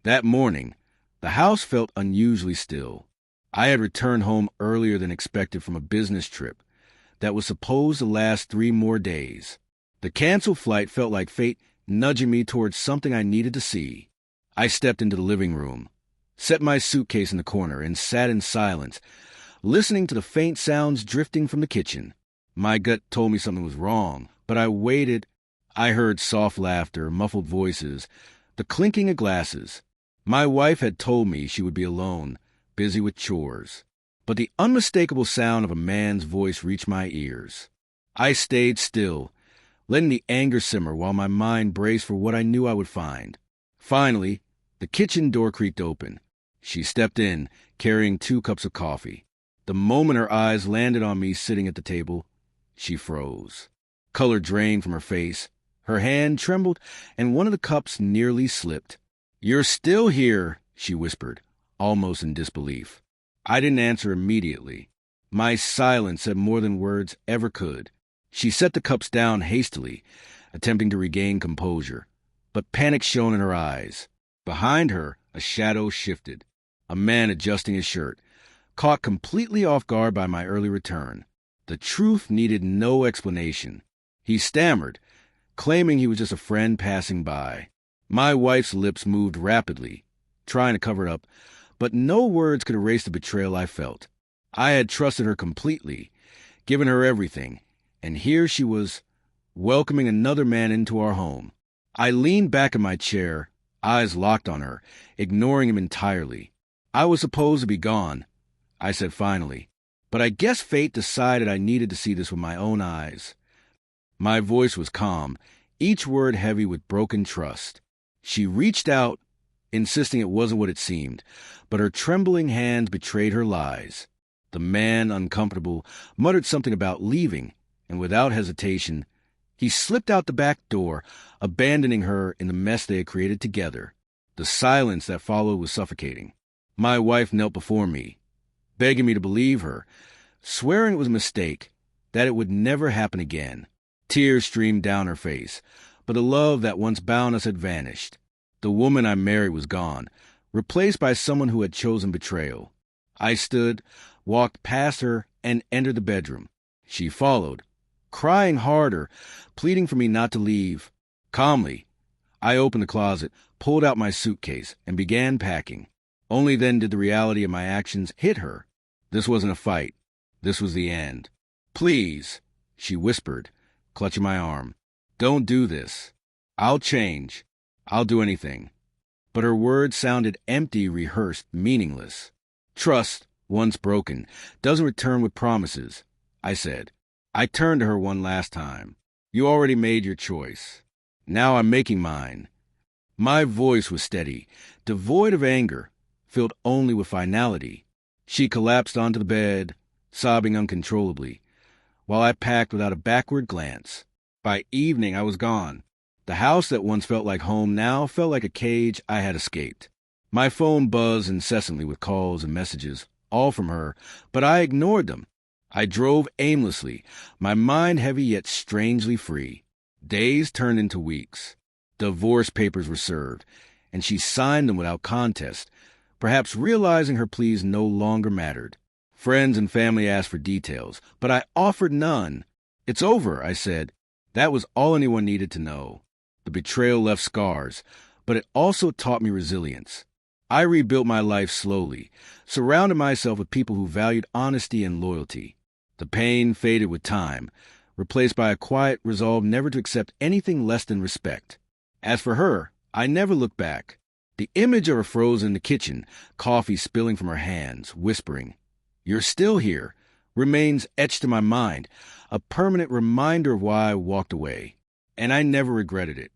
That morning, the house felt unusually still. I had returned home earlier than expected from a business trip that was supposed to last 3 more days. The canceled flight felt like fate nudging me towards something I needed to see. I stepped into the living room, set my suitcase in the corner, and sat in silence, listening to the faint sounds drifting from the kitchen. My gut told me something was wrong, but I waited. I heard soft laughter, muffled voices, the clinking of glasses. My wife had told me she would be alone, busy with chores. But the unmistakable sound of a man's voice reached my ears. I stayed still, letting the anger simmer while my mind braced for what I knew I would find. Finally, the kitchen door creaked open. She stepped in, carrying 2 cups of coffee. The moment her eyes landed on me sitting at the table, she froze. Color drained from her face. Her hand trembled, and one of the cups nearly slipped. "You're still here," she whispered, almost in disbelief. I didn't answer immediately. My silence said more than words ever could. She set the cups down hastily, attempting to regain composure, but panic shone in her eyes. Behind her, a shadow shifted. A man adjusting his shirt, caught completely off guard by my early return. The truth needed no explanation. He stammered, claiming he was just a friend passing by. My wife's lips moved rapidly, trying to cover it up, but no words could erase the betrayal I felt. I had trusted her completely, given her everything, and here she was, welcoming another man into our home. I leaned back in my chair, eyes locked on her, ignoring him entirely. "I was supposed to be gone," I said finally, "but I guess fate decided I needed to see this with my own eyes." My voice was calm, each word heavy with broken trust. She reached out, insisting it wasn't what it seemed, but her trembling hands betrayed her lies. The man, uncomfortable, muttered something about leaving, and without hesitation, he slipped out the back door, abandoning her in the mess they had created together. The silence that followed was suffocating. My wife knelt before me, begging me to believe her, swearing it was a mistake, that it would never happen again. Tears streamed down her face, but the love that once bound us had vanished. The woman I married was gone, replaced by someone who had chosen betrayal. I stood, walked past her, and entered the bedroom. She followed, crying harder, pleading for me not to leave. Calmly, I opened the closet, pulled out my suitcase, and began packing. Only then did the reality of my actions hit her. This wasn't a fight. This was the end. "Please," she whispered, clutching my arm. "Don't do this. I'll change. I'll do anything." But her words sounded empty, rehearsed, meaningless. "Trust, once broken, doesn't return with promises," I said. I turned to her one last time. "You already made your choice. Now I'm making mine." My voice was steady, devoid of anger, filled only with finality. She collapsed onto the bed, sobbing uncontrollably, while I packed without a backward glance. By evening, I was gone. The house that once felt like home now felt like a cage I had escaped. My phone buzzed incessantly with calls and messages, all from her, but I ignored them. I drove aimlessly, my mind heavy yet strangely free. Days turned into weeks. Divorce papers were served, and she signed them without contest, perhaps realizing her pleas no longer mattered. Friends and family asked for details, but I offered none. "It's over," I said. That was all anyone needed to know. The betrayal left scars, but it also taught me resilience. I rebuilt my life slowly, surrounded myself with people who valued honesty and loyalty. The pain faded with time, replaced by a quiet resolve never to accept anything less than respect. As for her, I never looked back. The image of her frozen in the kitchen, coffee spilling from her hands, whispering, "You're still here," remains etched in my mind, a permanent reminder of why I walked away. And I never regretted it.